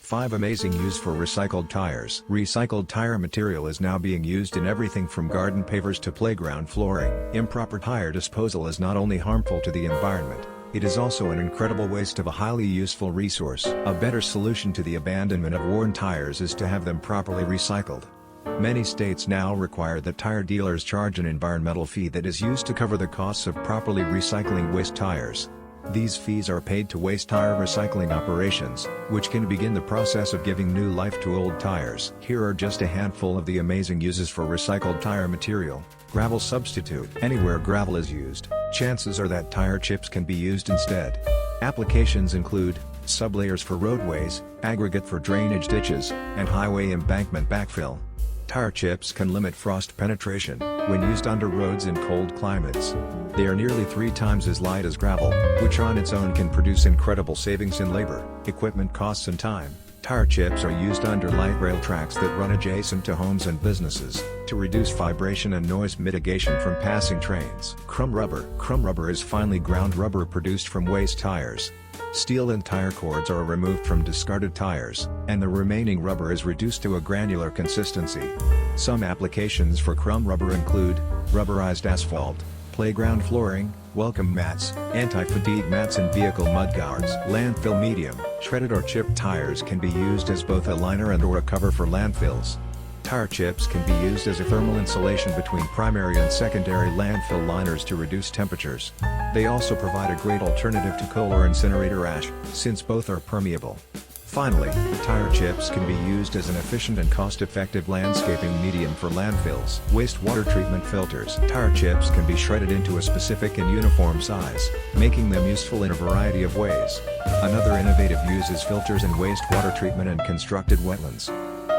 5 Amazing Use for Recycled Tires. Recycled tire material is now being used in everything from garden pavers to playground flooring. Improper tire disposal is not only harmful to the environment, it is also an incredible waste of a highly useful resource. A better solution to the abandonment of worn tires is to have them properly recycled. Many states now require that tire dealers charge an environmental fee that is used to cover the costs of properly recycling waste tires. These fees are paid to waste tire recycling operations, which can begin the process of giving new life to old tires. Here are just a handful of the amazing uses for recycled tire material. Gravel substitute. Anywhere gravel is used, chances are that tire chips can be used instead. Applications include sublayers for roadways, aggregate for drainage ditches, and highway embankment backfill. Tire chips can limit frost penetration when used under roads in cold climates. They are nearly 3 times as light as gravel, which on its own can produce incredible savings in labor, equipment costs and time. Tire chips are used under light rail tracks that run adjacent to homes and businesses, to reduce vibration and noise mitigation from passing trains. Crumb rubber. Crumb rubber is finely ground rubber produced from waste tires. Steel and tire cords are removed from discarded tires, and the remaining rubber is reduced to a granular consistency. Some applications for crumb rubber include rubberized asphalt, playground flooring, welcome mats, anti-fatigue mats and vehicle mudguards. Landfill medium. Shredded or chipped tires can be used as both a liner and/or a cover for landfills. Tire chips can be used as a thermal insulation between primary and secondary landfill liners to reduce temperatures. They also provide a great alternative to coal or incinerator ash, since both are permeable. Finally, tire chips can be used as an efficient and cost-effective landscaping medium for landfills. Wastewater treatment filters. Tire chips can be shredded into a specific and uniform size, making them useful in a variety of ways. Another innovative use is filters in wastewater treatment and constructed wetlands.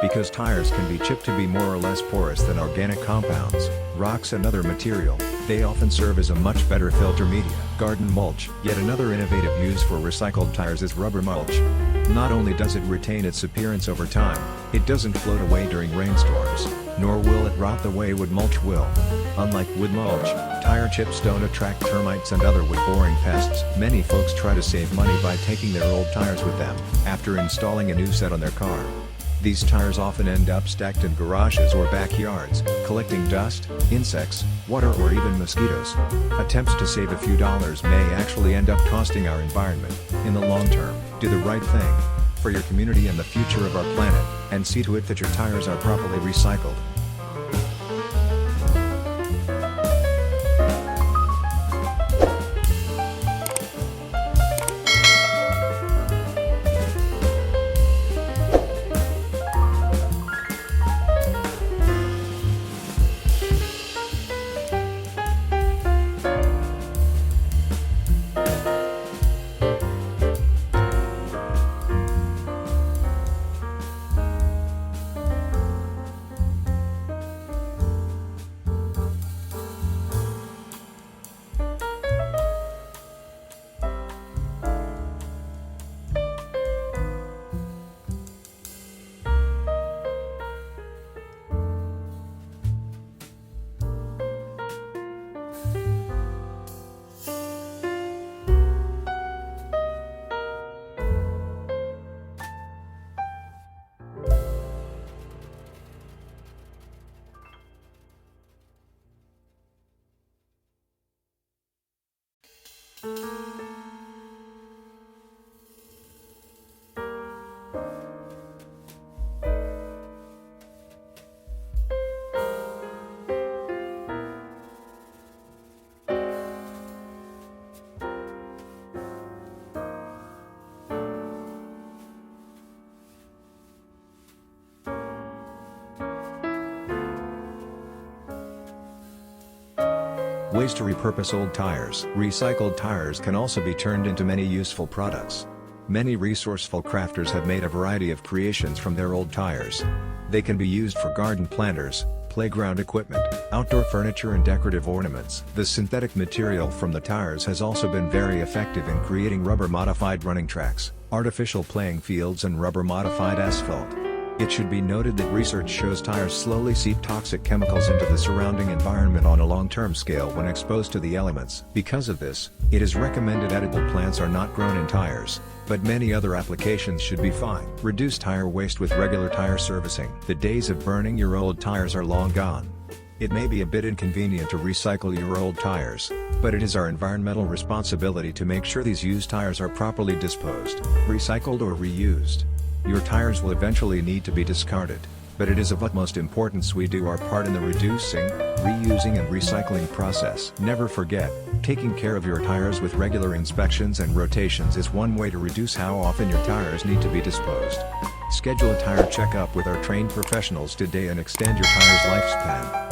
Because tires can be chipped to be more or less porous than organic compounds, rocks and other material, they often serve as a much better filter media. Garden mulch. Yet another innovative use for recycled tires is rubber mulch. Not only does it retain its appearance over time, it doesn't float away during rainstorms, nor will it rot the way wood mulch will. Unlike wood mulch, tire chips don't attract termites and other wood-boring pests. Many folks try to save money by taking their old tires with them, after installing a new set on their car. These tires often end up stacked in garages or backyards, collecting dust, insects, water or even mosquitoes. Attempts to save a few dollars may actually end up costing our environment. In the long term, do the right thing for your community and the future of our planet, and see to it that your tires are properly recycled. Ways to repurpose old tires. Recycled tires can also be turned into many useful products. Many resourceful crafters have made a variety of creations from their old tires. They can be used for garden planters, playground equipment, outdoor furniture and decorative ornaments. The synthetic material from the tires has also been very effective in creating rubber-modified running tracks, artificial playing fields and rubber-modified asphalt. It should be noted that research shows tires slowly seep toxic chemicals into the surrounding environment on a long-term scale when exposed to the elements. Because of this, it is recommended edible plants are not grown in tires. but many other applications should be fine. Reduce tire waste with regular tire servicing. The days of burning your old tires are long gone. It may be a bit inconvenient to recycle your old tires, but it is our environmental responsibility to make sure these used tires are properly disposed, recycled or reused. Your tires will eventually need to be discarded, but it is of utmost importance we do our part in the reducing, reusing and recycling process. Never forget, taking care of your tires with regular inspections and rotations is one way to reduce how often your tires need to be disposed. Schedule a tire checkup with our trained professionals today and extend your tire's lifespan.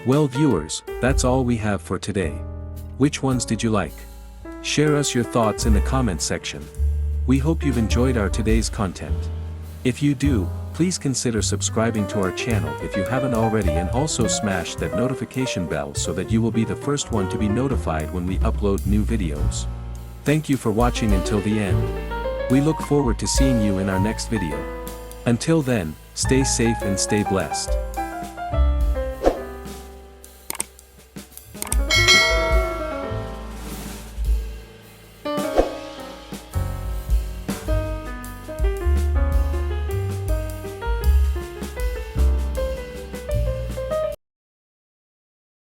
Well viewers, that's all we have for today. Which ones did you like? Share us your thoughts in the comment section. We hope you've enjoyed our today's content. If you do, please consider subscribing to our channel if you haven't already, and also smash that notification bell so that you will be the first one to be notified when we upload new videos. Thank you for watching until the end. We look forward to seeing you in our next video. Until then, stay safe and stay blessed.